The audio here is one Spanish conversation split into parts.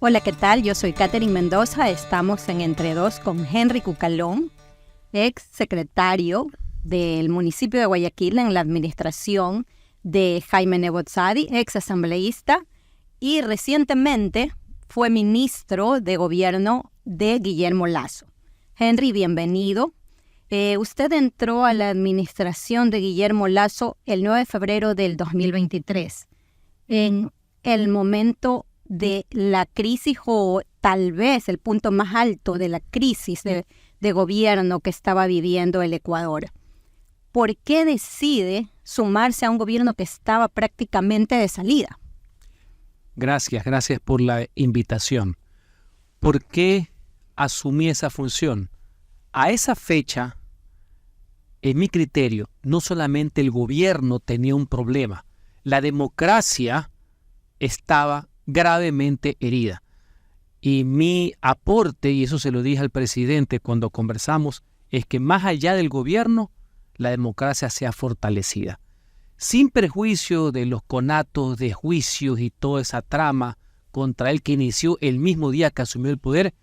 Hola, ¿qué tal? Yo soy Catherine Mendoza. Estamos en Entre Dos con Henry Cucalón, ex secretario del municipio de Guayaquil en la administración de Jaime Nebot Sadi, ex asambleísta, y recientemente fue ministro de gobierno de Guillermo Lasso. Henry, bienvenido. Usted entró a la administración de Guillermo Lasso el 9 de febrero del 2023, en el momento de la crisis o tal vez el punto más alto de la crisis de gobierno que estaba viviendo el Ecuador. ¿Por qué decide sumarse a un gobierno que estaba prácticamente de salida? Gracias por la invitación. ¿Por qué asumí esa función? A esa fecha, en mi criterio, no solamente el gobierno tenía un problema, la democracia estaba gravemente herida. Y mi aporte, y eso se lo dije al presidente cuando conversamos, es que más allá del gobierno, la democracia sea fortalecida. Sin perjuicio de los conatos de juicios y toda esa trama contra él que inició el mismo día que asumió el poder,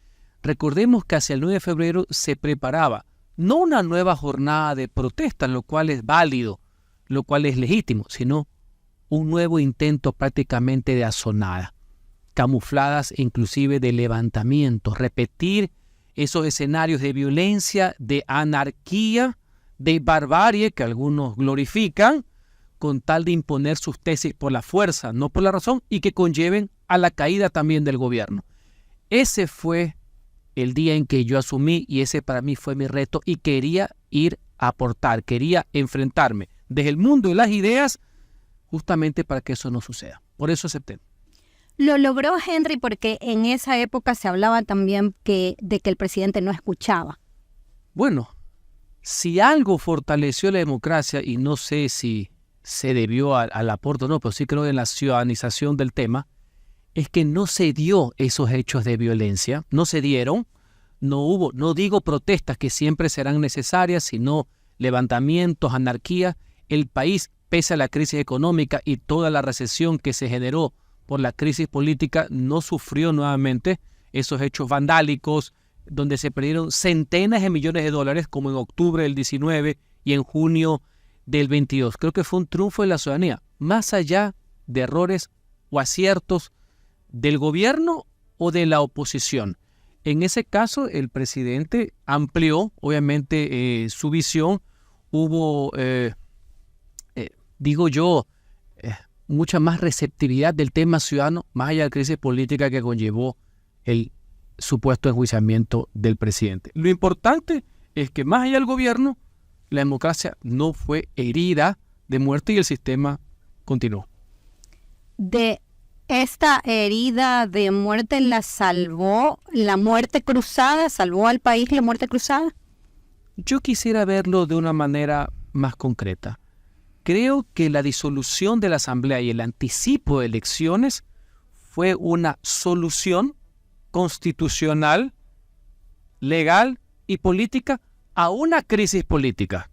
recordemos que hacia el 9 de febrero se preparaba no una nueva jornada de protesta, lo cual es válido, lo cual es legítimo, sino un nuevo intento prácticamente de asonada, camufladas inclusive de levantamientos, repetir esos escenarios de violencia, de anarquía, de barbarie que algunos glorifican, con tal de imponer sus tesis por la fuerza, no por la razón, y que conlleven a la caída también del gobierno. Ese fue el día en que yo asumí y ese para mí fue mi reto y quería ir a aportar, quería enfrentarme desde el mundo de las ideas justamente para que eso no suceda. Por eso acepté. Lo logró Henry porque en esa época se hablaba también de que el presidente no escuchaba. Bueno, si algo fortaleció la democracia, y no sé si se debió al aporte o no, pero sí creo en la ciudadanización del tema, es que no se dio esos hechos de violencia, no se dieron, no hubo, no digo protestas que siempre serán necesarias, sino levantamientos, anarquía. El país, pese a la crisis económica y toda la recesión que se generó por la crisis política, no sufrió nuevamente esos hechos vandálicos donde se perdieron centenas de millones de dólares, como en octubre del 19 y en junio del 22. Creo que fue un triunfo de la ciudadanía, más allá de errores o aciertos del gobierno o de la oposición. En ese caso, el presidente amplió, obviamente, su visión. Hubo, mucha más receptividad del tema ciudadano, más allá de la crisis política que conllevó el supuesto enjuiciamiento del presidente. Lo importante es que más allá del gobierno, la democracia no fue herida de muerte y el sistema continuó. De esta herida de muerte la salvó la muerte cruzada, salvó al país la muerte cruzada. Yo quisiera verlo de una manera más concreta. Creo que la disolución de la Asamblea y el anticipo de elecciones fue una solución constitucional, legal y política a una crisis política.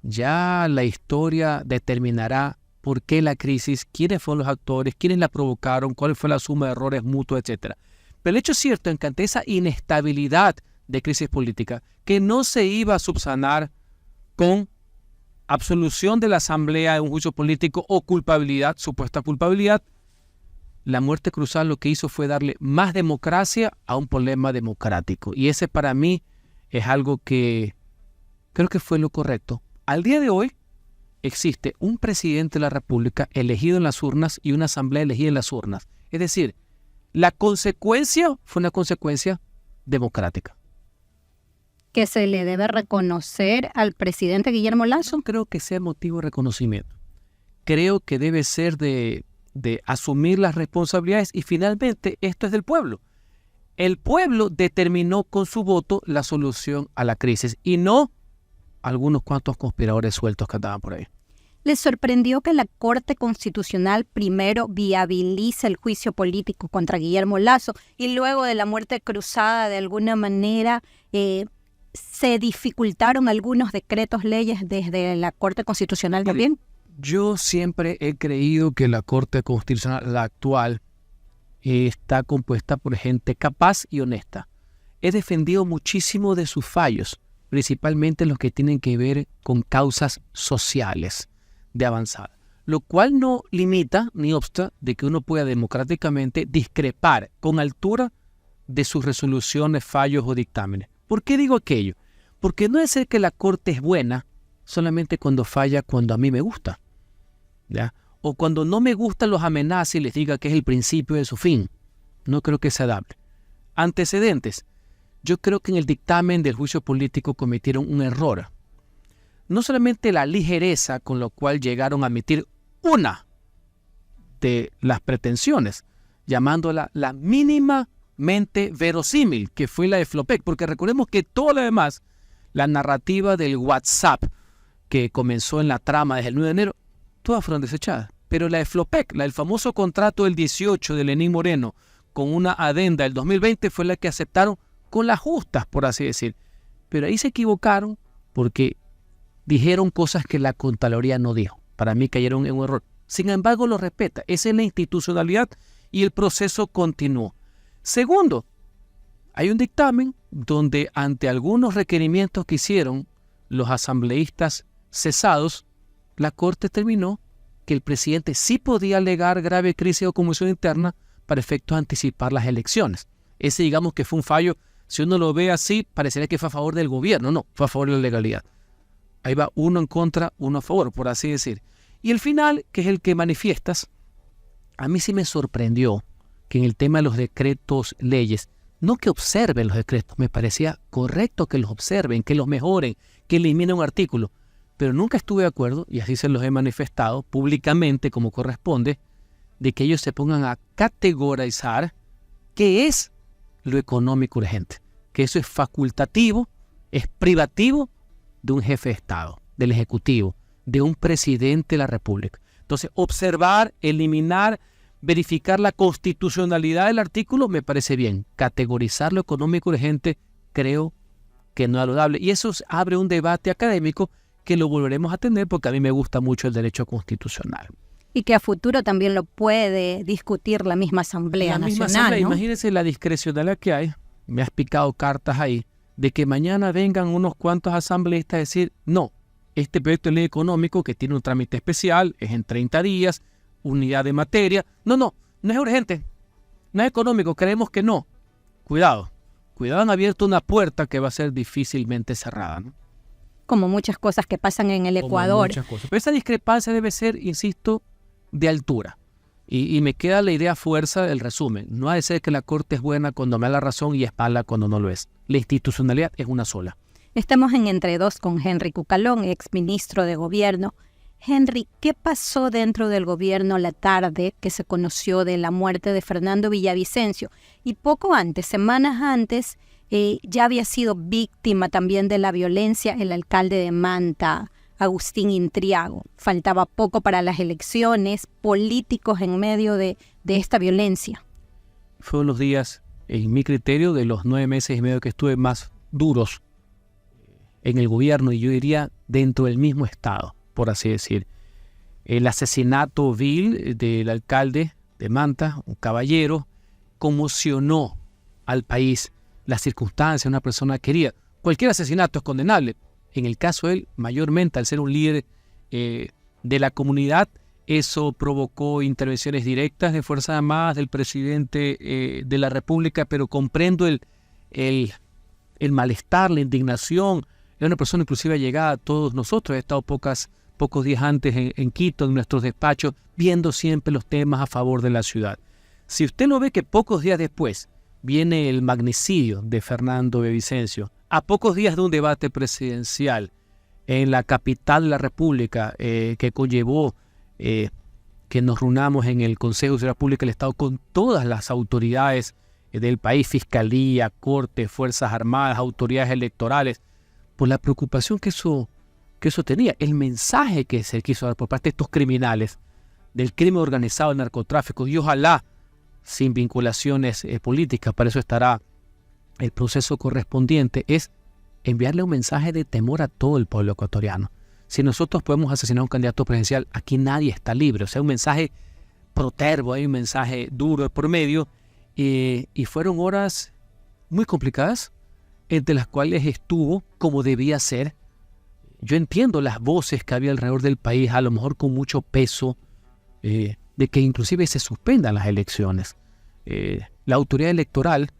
Ya la historia determinará por qué la crisis, quiénes fueron los actores, quiénes la provocaron, cuál fue la suma de errores mutuos, etc. Pero el hecho es cierto en que ante esa inestabilidad de crisis política, que no se iba a subsanar con absolución de la Asamblea de un juicio político o culpabilidad, supuesta culpabilidad, la muerte cruzada lo que hizo fue darle más democracia a un problema democrático. Y ese para mí es algo que creo que fue lo correcto. Al día de hoy existe un presidente de la República elegido en las urnas y una asamblea elegida en las urnas. Es decir, la consecuencia fue una consecuencia democrática. ¿Que se le debe reconocer al presidente Guillermo Lasso? No creo que sea motivo de reconocimiento. Creo que debe ser de asumir las responsabilidades y finalmente esto es del pueblo. El pueblo determinó con su voto la solución a la crisis y no algunos cuantos conspiradores sueltos que andaban por ahí. ¿Les sorprendió que la Corte Constitucional primero viabilice el juicio político contra Guillermo Lasso y luego de la muerte cruzada de alguna manera se dificultaron algunos decretos, leyes desde la Corte Constitucional también? Yo siempre he creído que la Corte Constitucional, la actual, está compuesta por gente capaz y honesta. He defendido muchísimo de sus fallos, principalmente los que tienen que ver con causas sociales de avanzada, lo cual no limita ni obsta de que uno pueda democráticamente discrepar con altura de sus resoluciones, fallos o dictámenes. ¿Por qué digo aquello? Porque no es ser que la Corte es buena solamente cuando falla cuando a mí me gusta, ¿ya? O cuando no me gustan los amenaza y les diga que es el principio de su fin. No creo que sea dable. Antecedentes. Yo creo que en el dictamen del juicio político cometieron un error. No solamente la ligereza con la cual llegaron a admitir una de las pretensiones, llamándola la mínimamente verosímil, que fue la de Flopec, porque recordemos que todo lo demás, la narrativa del WhatsApp que comenzó en la trama desde el 9 de enero, todas fueron desechadas. Pero la de Flopec, la del famoso contrato del 18 de Lenín Moreno, con una adenda del 2020, fue la que aceptaron con las justas, por así decir. Pero ahí se equivocaron porque dijeron cosas que la Contraloría no dijo. Para mí cayeron en un error. Sin embargo, lo respeta. Esa es la institucionalidad y el proceso continuó. Segundo, hay un dictamen donde ante algunos requerimientos que hicieron los asambleístas cesados, la Corte determinó que el presidente sí podía alegar grave crisis o conmoción interna para efectos de anticipar las elecciones. Ese, digamos que fue un fallo. Si uno lo ve así, parecería que fue a favor del gobierno. No, fue a favor de la legalidad. Ahí va uno en contra, uno a favor, por así decir. Y el final, que es el que manifiestas, a mí sí me sorprendió que en el tema de los decretos, leyes, no que observen los decretos, me parecía correcto que los observen, que los mejoren, que eliminen un artículo, pero nunca estuve de acuerdo, y así se los he manifestado públicamente como corresponde, de que ellos se pongan a categorizar qué es lo económico urgente, que eso es facultativo, es privativo de un jefe de Estado, del Ejecutivo, de un presidente de la República. Entonces, observar, eliminar, verificar la constitucionalidad del artículo me parece bien. Categorizar lo económico urgente creo que no es saludable. Y eso abre un debate académico que lo volveremos a tener porque a mí me gusta mucho el derecho constitucional. Y que a futuro también lo puede discutir la misma Asamblea Nacional, ¿no? Imagínense la discrecionalidad que hay. Me has picado cartas ahí de que mañana vengan unos cuantos asambleístas a decir, no, este proyecto de ley económico que tiene un trámite especial, es en 30 días, unidad de materia. No es urgente, no es económico, creemos que no. Cuidado, han abierto una puerta que va a ser difícilmente cerrada, ¿no? Como muchas cosas que pasan en el Ecuador. Pero esa discrepancia debe ser, insisto, de altura. Y me queda la idea fuerza del resumen. No ha de ser que la Corte es buena cuando me da la razón y es mala cuando no lo es. La institucionalidad es una sola. Estamos en Entre Dos con Henry Cucalón, exministro de Gobierno. Henry, ¿qué pasó dentro del gobierno la tarde que se conoció de la muerte de Fernando Villavicencio? Y poco antes, semanas antes, ya había sido víctima también de la violencia el alcalde de Manta, Agustín Intriago. Faltaba poco para las elecciones, políticos en medio de esta violencia. Fueron los días, en mi criterio, de los 9 meses y medio que estuve más duros en el gobierno y yo diría dentro del mismo Estado, por así decir. El asesinato vil del alcalde de Manta, un caballero, conmocionó al país. Las circunstancias, una persona querida. Cualquier asesinato es condenable. En el caso de él, mayormente al ser un líder de la comunidad, eso provocó intervenciones directas de Fuerzas Armadas, del presidente de la República, pero comprendo el malestar, la indignación. Era una persona inclusive llegada a todos nosotros. He estado pocos días antes en Quito, en nuestros despachos, viendo siempre los temas a favor de la ciudad. Si usted lo ve que pocos días después viene el magnicidio de Fernando Villavicencio, a pocos días de un debate presidencial en la capital de la República que conllevó que nos reunamos en el Consejo de Seguridad Pública del Estado con todas las autoridades del país, Fiscalía, Corte, Fuerzas Armadas, autoridades electorales, por la preocupación que eso tenía, el mensaje que se quiso dar por parte de estos criminales, del crimen organizado, del narcotráfico, y ojalá sin vinculaciones políticas, para eso estará el proceso correspondiente, es enviarle un mensaje de temor a todo el pueblo ecuatoriano. Si nosotros podemos asesinar a un candidato presidencial, aquí nadie está libre. O sea, un mensaje protervo, hay un mensaje duro por medio, y fueron horas muy complicadas, entre las cuales estuvo como debía ser. Yo entiendo las voces que había alrededor del país, a lo mejor con mucho peso, de que inclusive se suspendan las elecciones. La autoridad electoral,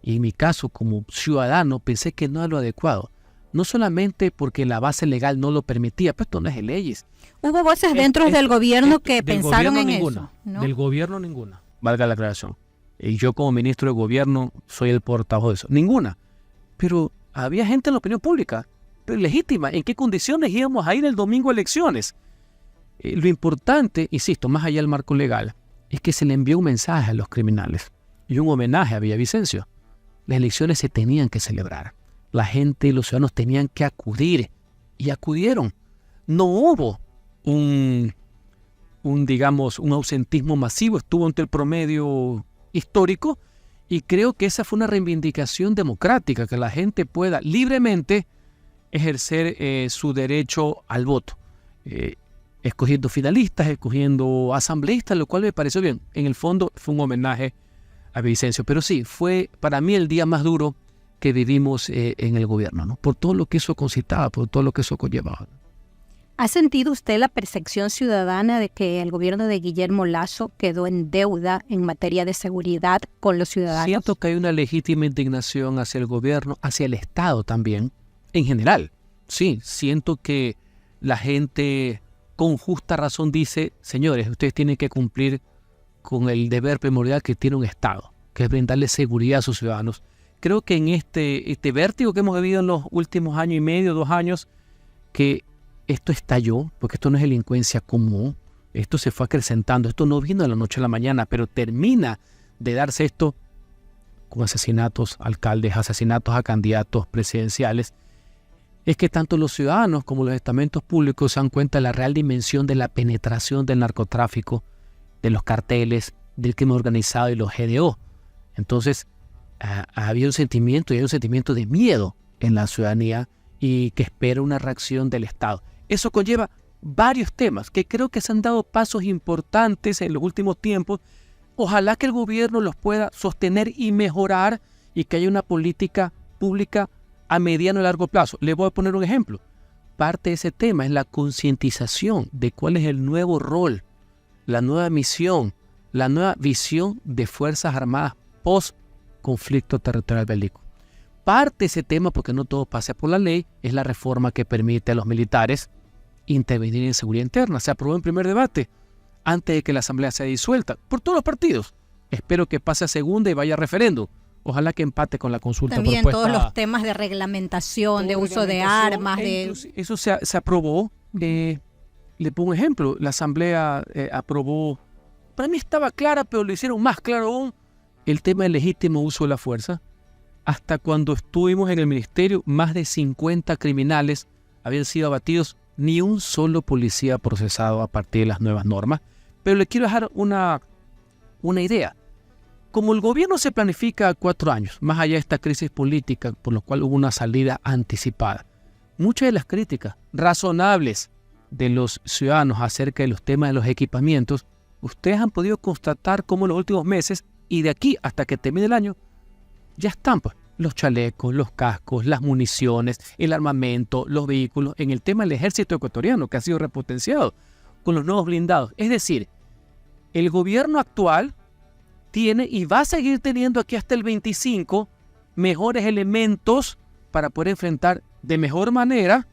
y en mi caso como ciudadano, pensé que no era lo adecuado. No solamente porque la base legal no lo permitía, pero esto no es de leyes. Hubo voces dentro del gobierno que del pensaron gobierno en ninguna, eso, ¿no? Del gobierno ninguna, valga la aclaración. Y yo como ministro de gobierno soy el portavoz de eso. Ninguna. Pero había gente en la opinión pública, pero legítima. ¿En qué condiciones íbamos a ir el domingo a elecciones? Lo importante, insisto, más allá del marco legal, es que se le envió un mensaje a los criminales y un homenaje a Villavicencio. Las elecciones se tenían que celebrar. La gente y los ciudadanos tenían que acudir y acudieron. No hubo un ausentismo masivo, estuvo entre el promedio histórico y creo que esa fue una reivindicación democrática, que la gente pueda libremente ejercer su derecho al voto, escogiendo finalistas, escogiendo asambleístas, lo cual me pareció bien. En el fondo fue un homenaje a Vicencio, pero sí, fue para mí el día más duro que vivimos en el gobierno, ¿no? Por todo lo que eso concitaba, por todo lo que eso conllevaba. ¿Ha sentido usted la percepción ciudadana de que el gobierno de Guillermo Lasso quedó en deuda en materia de seguridad con los ciudadanos? Siento que hay una legítima indignación hacia el gobierno, hacia el Estado también, en general. Sí, siento que la gente con justa razón dice, señores, ustedes tienen que cumplir con el deber primordial que tiene un Estado, que es brindarle seguridad a sus ciudadanos. Creo que en este vértigo que hemos vivido en los últimos año y medio, 2 años, que esto estalló, porque esto no es delincuencia común, esto se fue acrecentando, esto no vino de la noche a la mañana, pero termina de darse esto con asesinatos a alcaldes, asesinatos a candidatos presidenciales. Es que tanto los ciudadanos como los estamentos públicos se dan cuenta de la real dimensión de la penetración del narcotráfico, de los carteles, del crimen organizado y los GDO. Entonces, había un sentimiento, y hay un sentimiento de miedo en la ciudadanía y que espera una reacción del Estado. Eso conlleva varios temas que creo que se han dado pasos importantes en los últimos tiempos. Ojalá que el gobierno los pueda sostener y mejorar y que haya una política pública a mediano y largo plazo. Les voy a poner un ejemplo. Parte de ese tema es la concientización de cuál es el nuevo rol, la nueva misión, la nueva visión de Fuerzas Armadas post-conflicto territorial bélico. Parte de ese tema, porque no todo pasa por la ley, es la reforma que permite a los militares intervenir en seguridad interna. Se aprobó en primer debate antes de que la Asamblea sea disuelta por todos los partidos. Espero que pase a segunda y vaya a referéndum. Ojalá que empate con la consulta también propuesta. Todos los temas de reglamentación, de uso de armas. Eso se aprobó. Le pongo un ejemplo. La Asamblea aprobó, para mí estaba clara, pero lo hicieron más claro aún, el tema del legítimo uso de la fuerza. Hasta cuando estuvimos en el ministerio, más de 50 criminales habían sido abatidos, ni un solo policía procesado a partir de las nuevas normas. Pero le quiero dejar una idea. Como el gobierno se planifica a 4 años, más allá de esta crisis política, por lo cual hubo una salida anticipada, muchas de las críticas razonables de los ciudadanos acerca de los temas de los equipamientos, ustedes han podido constatar cómo en los últimos meses, y de aquí hasta que termine el año, ya están pues, los chalecos, los cascos, las municiones, el armamento, los vehículos, en el tema del ejército ecuatoriano, que ha sido repotenciado con los nuevos blindados. Es decir, el gobierno actual tiene y va a seguir teniendo aquí hasta el 25 mejores elementos para poder enfrentar de mejor manera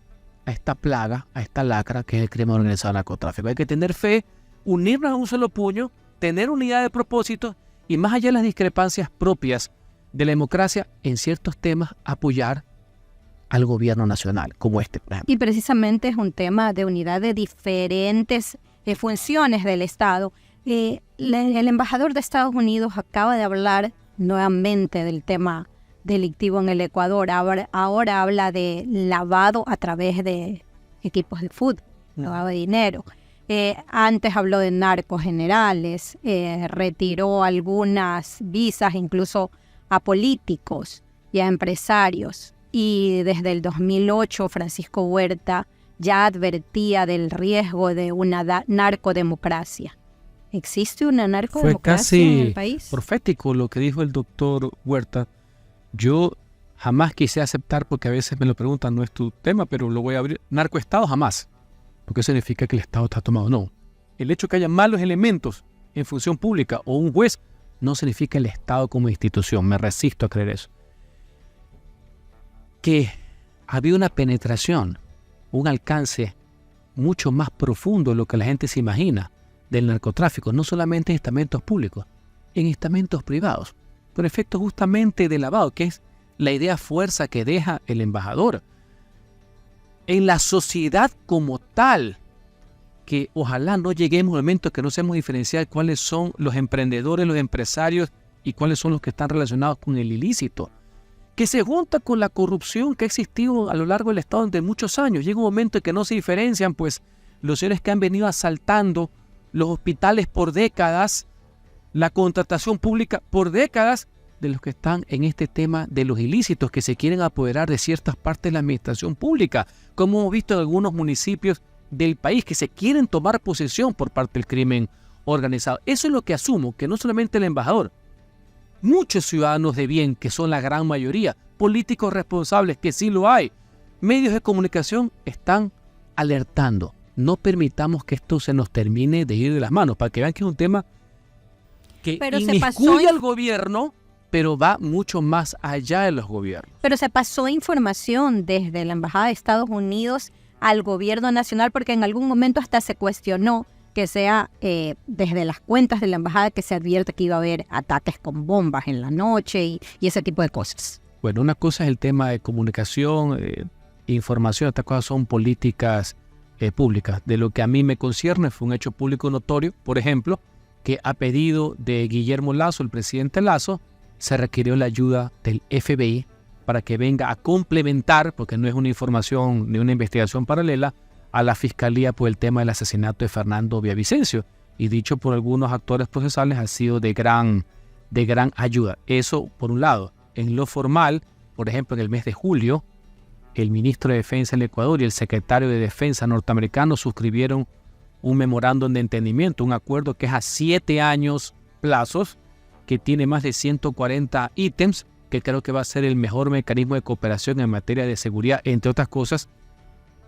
a esta plaga, a esta lacra que es el crimen organizado del narcotráfico. Hay que tener fe, unirnos a un solo puño, tener unidad de propósito y más allá de las discrepancias propias de la democracia, en ciertos temas apoyar al gobierno nacional, como este, por ejemplo. Y precisamente es un tema de unidad de diferentes funciones del Estado. El embajador de Estados Unidos acaba de hablar nuevamente del tema delictivo en el Ecuador. Ahora habla de lavado a través de equipos de fútbol, lavado de dinero. Antes habló de narcos generales, retiró algunas visas incluso a políticos y a empresarios. Y desde el 2008 Francisco Huerta ya advertía del riesgo de una narcodemocracia. ¿Existe una Fue narcodemocracia en el casi país? profético lo que dijo el doctor Huerta. Yo jamás quise aceptar, porque a veces me lo preguntan, no es tu tema, pero lo voy a abrir. Narcoestado jamás, porque eso significa que el Estado está tomado. No. El hecho de que haya malos elementos en función pública o un juez no significa el Estado como institución. Me resisto a creer eso. Que había una penetración, un alcance mucho más profundo de lo que la gente se imagina del narcotráfico, no solamente en estamentos públicos, en estamentos privados, por efecto justamente de lavado, que es la idea fuerza que deja el embajador. En la sociedad como tal, que ojalá no lleguemos al momento que no sabemos diferenciar cuáles son los emprendedores, los empresarios y cuáles son los que están relacionados con el ilícito, que se junta con la corrupción que ha existido a lo largo del Estado durante muchos años. Llega un momento en que no se diferencian, pues, los señores que han venido asaltando los hospitales por décadas, la contratación pública por décadas, de los que están en este tema de los ilícitos, que se quieren apoderar de ciertas partes de la administración pública, como hemos visto en algunos municipios del país, que se quieren tomar posesión por parte del crimen organizado. Eso es lo que asumo, que no solamente el embajador, muchos ciudadanos de bien, que son la gran mayoría, políticos responsables, que sí lo hay, medios de comunicación, están alertando. No permitamos que esto se nos termine de ir de las manos, para que vean que es un tema que inmiscuye al gobierno, pero va mucho más allá de los gobiernos. Pero se pasó información desde la Embajada de Estados Unidos al gobierno nacional, porque en algún momento hasta se cuestionó que sea desde las cuentas de la embajada que se advierte que iba a haber ataques con bombas en la noche y ese tipo de cosas. Bueno, una cosa es el tema de comunicación, información, otras cosas son políticas públicas. De lo que a mí me concierne fue un hecho público notorio, por ejemplo, que a pedido de Guillermo Lasso, el presidente Lasso, se requirió la ayuda del FBI para que venga a complementar, porque no es una información ni una investigación paralela, a la Fiscalía por el tema del asesinato de Fernando Villavicencio. Y dicho por algunos actores procesales, ha sido de gran ayuda. Eso por un lado. En lo formal, por ejemplo, en el mes de julio, el ministro de Defensa del Ecuador y el secretario de Defensa norteamericano suscribieron un memorándum de entendimiento, un acuerdo que es a 7 años plazos, que tiene más de 140 ítems, que creo que va a ser el mejor mecanismo de cooperación en materia de seguridad, entre otras cosas,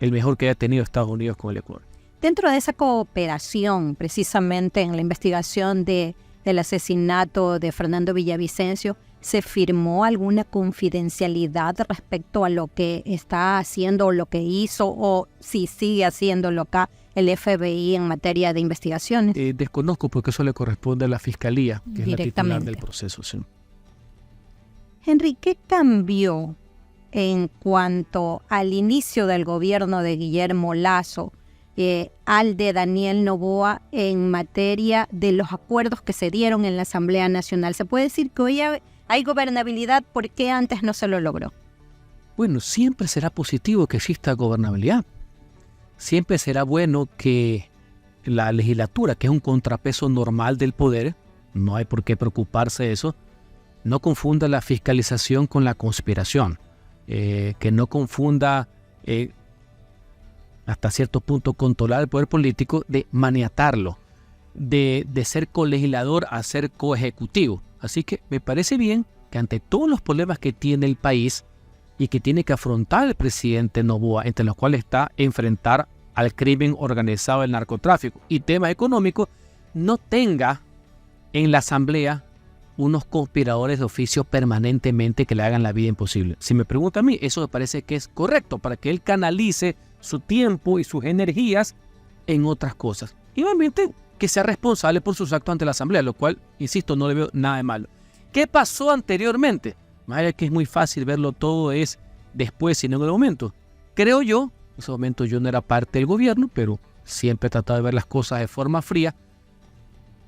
el mejor que haya tenido Estados Unidos con el Ecuador. Dentro de esa cooperación, precisamente en la investigación del asesinato de Fernando Villavicencio, ¿se firmó alguna confidencialidad respecto a lo que está haciendo o lo que hizo, o si sigue haciéndolo acá el FBI en materia de investigaciones? Desconozco, porque eso le corresponde a la Fiscalía, que es la titular del proceso. Sí. Henry, ¿qué cambió en cuanto al inicio del gobierno de Guillermo Lasso al de Daniel Noboa en materia de los acuerdos que se dieron en la Asamblea Nacional? ¿Se puede decir que hoy hay gobernabilidad? ¿Por qué antes no se lo logró? Bueno, siempre será positivo que exista gobernabilidad. Siempre será bueno que la legislatura, que es un contrapeso normal del poder, no hay por qué preocuparse de eso, no confunda la fiscalización con la conspiración, que no confunda hasta cierto punto controlar el poder político, de maniatarlo, de ser colegislador a ser coejecutivo. Así que me parece bien que ante todos los problemas que tiene el país y que tiene que afrontar el presidente Noboa, entre los cuales está enfrentar al crimen organizado, el narcotráfico y temas económicos, no tenga en la Asamblea unos conspiradores de oficio permanentemente que le hagan la vida imposible. Si me pregunta a mí, eso me parece que es correcto para que él canalice su tiempo y sus energías en otras cosas. Y obviamente que sea responsable por sus actos ante la Asamblea, lo cual, insisto, no le veo nada de malo. ¿Qué pasó anteriormente? Más allá que es muy fácil verlo todo es después, sino en el momento. Creo yo, en ese momento yo no era parte del gobierno, pero siempre he tratado de ver las cosas de forma fría.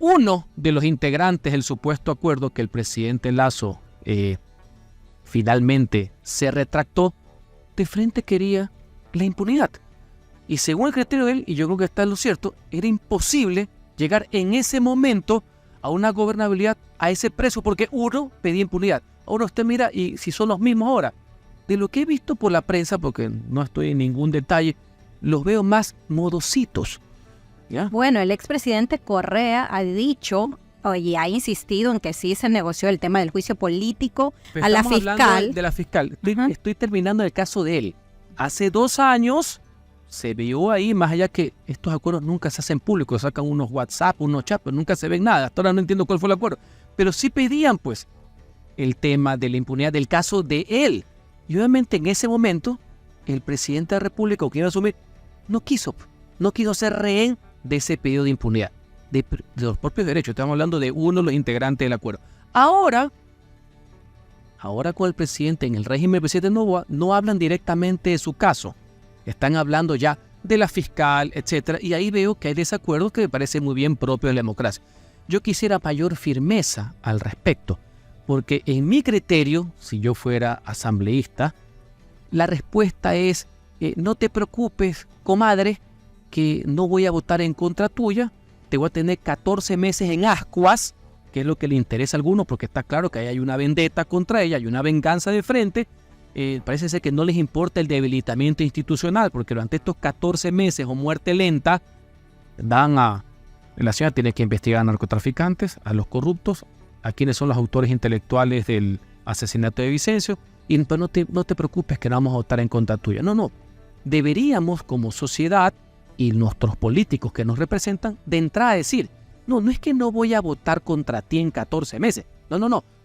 Uno de los integrantes del supuesto acuerdo que el presidente Lasso finalmente se retractó, de frente quería la impunidad. Y según el criterio de él, y yo creo que está en lo cierto, era imposible llegar en ese momento a una gobernabilidad a ese precio, porque uno pedía impunidad. Ahora usted mira, y si son los mismos ahora, de lo que he visto por la prensa, porque no estoy en ningún detalle, los veo más modositos. ¿Ya? Bueno, el expresidente Correa ha dicho y ha insistido en que sí se negoció el tema del juicio político Pero a la estamos hablando fiscal. de la fiscal. Ajá. Estoy terminando el caso de él. Hace 2 años se vio ahí, más allá que estos acuerdos nunca se hacen públicos, sacan unos WhatsApp, unos chats, pero nunca se ven nada. Hasta ahora no entiendo cuál fue el acuerdo. Pero sí pedían, pues, el tema de la impunidad del caso de él. Y obviamente en ese momento, el presidente de la República, o quien iba a asumir, no quiso ser rehén de ese pedido de impunidad, de los propios derechos. Estamos hablando de uno de los integrantes del acuerdo. Ahora con el presidente, en el régimen del presidente Noboa, no hablan directamente de su caso. Están hablando ya de la fiscal, etcétera, y ahí veo que hay desacuerdos que me parece muy bien propio de la democracia. Yo quisiera mayor firmeza al respecto, porque en mi criterio, si yo fuera asambleísta, la respuesta es, no te preocupes, comadre, que no voy a votar en contra tuya, te voy a tener 14 meses en ascuas, que es lo que le interesa a algunos, porque está claro que ahí hay una vendetta contra ella, hay una venganza de frente. Parece ser que no les importa el debilitamiento institucional, porque durante estos 14 meses o muerte lenta, la ciudad tiene que investigar a narcotraficantes, a los corruptos, a quienes son los autores intelectuales del asesinato de Vicencio, y pues no te preocupes que no vamos a votar en contra tuya. No. Deberíamos como sociedad y nuestros políticos que nos representan de entrada decir, no es que no voy a votar contra ti en 14 meses.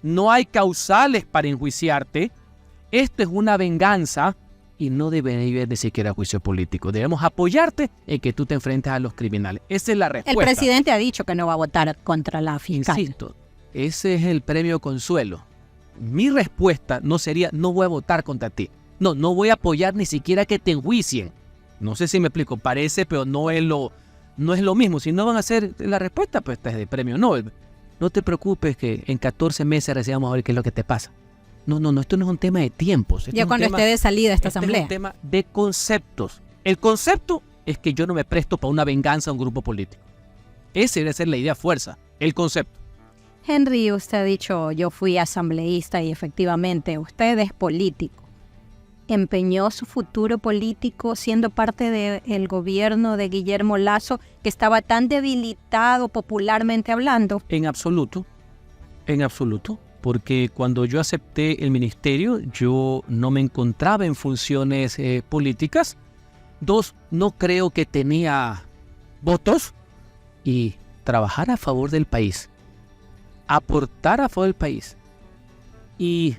No hay causales para enjuiciarte. Esto es una venganza y no debe haber ni siquiera juicio político. Debemos apoyarte en que tú te enfrentes a los criminales. Esa es la respuesta. El presidente ha dicho que no va a votar contra la fiscal. Insisto, ese es el premio consuelo. Mi respuesta no sería, no voy a votar contra ti. No voy a apoyar ni siquiera que te enjuicien. No sé si me explico, parece, pero no es lo mismo. Si no van a hacer la respuesta, pues esta es de premio Nobel. No te preocupes que en 14 meses recién vamos a ver qué es lo que te pasa. No, esto no es un tema de tiempos. Ya cuando esté de salida esta asamblea. Es un tema de conceptos. El concepto es que yo no me presto para una venganza a un grupo político. Esa debe ser la idea fuerza, el concepto. Henry, usted ha dicho, yo fui asambleísta y efectivamente usted es político. ¿Empeñó su futuro político siendo parte del gobierno de Guillermo Lasso, que estaba tan debilitado popularmente hablando? En absoluto, porque cuando yo acepté el ministerio, yo no me encontraba en funciones políticas. 2, no creo que tenía votos. Y trabajar a favor del país, aportar a favor del país y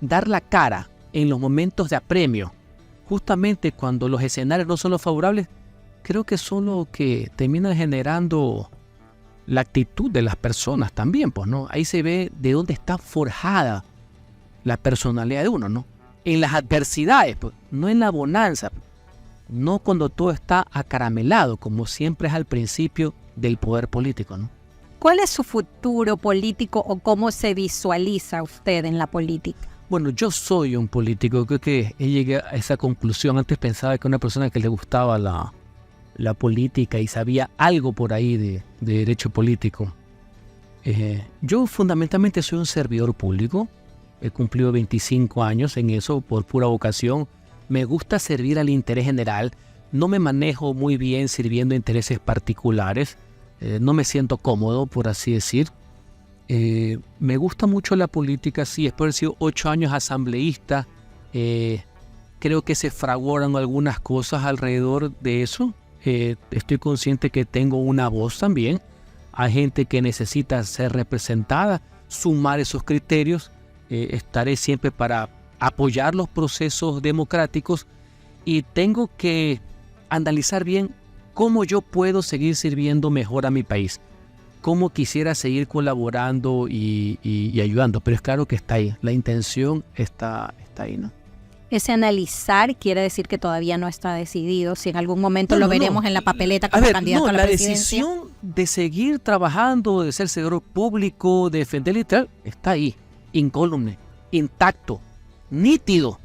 dar la cara en los momentos de apremio, justamente cuando los escenarios no son los favorables, creo que son lo que terminan generando la actitud de las personas también, pues, ¿no? Ahí se ve de dónde está forjada la personalidad de uno, ¿no? En las adversidades, pues, no en la bonanza, no cuando todo está acaramelado, como siempre es al principio del poder político, ¿no? ¿Cuál es su futuro político o cómo se visualiza usted en la política? Bueno, yo soy un político, creo que llegué a esa conclusión. Antes pensaba que una persona que le gustaba la política y sabía algo por ahí de derecho político. Yo fundamentalmente soy un servidor público, he cumplido 25 años en eso por pura vocación. Me gusta servir al interés general, no me manejo muy bien sirviendo intereses particulares, no me siento cómodo, por así decir. Me gusta mucho la política, sí, después de haber sido 8 años asambleísta, creo que se fraguaron algunas cosas alrededor de eso. Estoy consciente que tengo una voz también, hay gente que necesita ser representada, sumar esos criterios, estaré siempre para apoyar los procesos democráticos y tengo que analizar bien cómo yo puedo seguir sirviendo mejor a mi país, cómo quisiera seguir colaborando y ayudando, pero es claro que está ahí, la intención está ahí, ¿no? Ese analizar quiere decir que todavía no está decidido, si en algún momento lo veremos en la papeleta como candidato a la presidencia. La decisión de seguir trabajando, de ser servidor público, de defender literal, está ahí, incólume, intacto, nítido,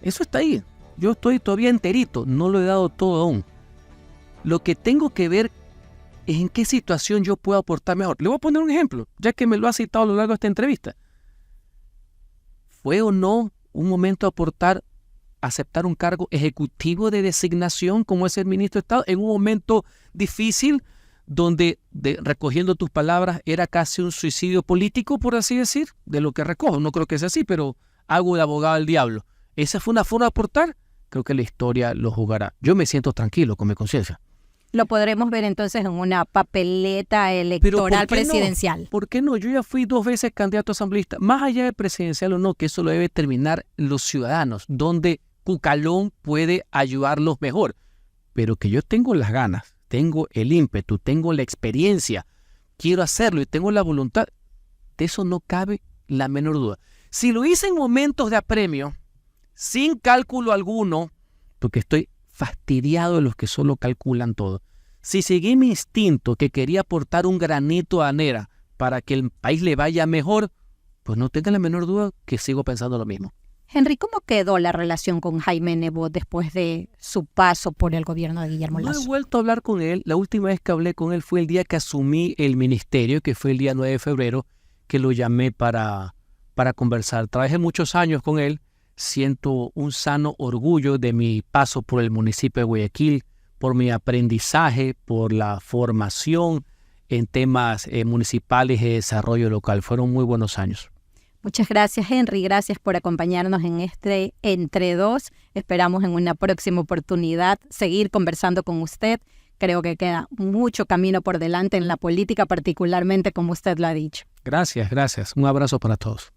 eso está ahí. Yo estoy todavía enterito, no lo he dado todo aún. Lo que tengo que ver es en qué situación yo puedo aportar mejor. Le voy a poner un ejemplo, ya que me lo ha citado a lo largo de esta entrevista. ¿Fue o no un momento de aceptar un cargo ejecutivo de designación como es el ministro de Estado en un momento difícil donde, recogiendo tus palabras, era casi un suicidio político, por así decir, de lo que recojo. No creo que sea así, pero hago de abogado del diablo. ¿Esa fue una forma de aportar? Creo que la historia lo juzgará. Yo me siento tranquilo con mi conciencia. Lo podremos ver entonces en una papeleta electoral presidencial. ¿Por qué no? Yo ya fui 2 veces candidato asambleísta. Más allá de presidencial o no, que eso lo debe determinar los ciudadanos, donde Cucalón puede ayudarlos mejor. Pero que yo tengo las ganas, tengo el ímpetu, tengo la experiencia, quiero hacerlo y tengo la voluntad, de eso no cabe la menor duda. Si lo hice en momentos de apremio, sin cálculo alguno, porque estoy fastidiado de los que solo calculan todo. Si seguí mi instinto que quería aportar un granito de arena para que el país le vaya mejor, pues no tenga la menor duda que sigo pensando lo mismo. Henry, ¿cómo quedó la relación con Jaime Nebot después de su paso por el gobierno de Guillermo Lasso? No he vuelto a hablar con él. La última vez que hablé con él fue el día que asumí el ministerio, que fue el día 9 de febrero, que lo llamé para conversar. Trabajé muchos años con él. Siento un sano orgullo de mi paso por el municipio de Guayaquil, por mi aprendizaje, por la formación en temas municipales y de desarrollo local. Fueron muy buenos años. Muchas gracias, Henry. Gracias por acompañarnos en este Entre Dos. Esperamos en una próxima oportunidad seguir conversando con usted. Creo que queda mucho camino por delante en la política, particularmente como usted lo ha dicho. Gracias. Un abrazo para todos.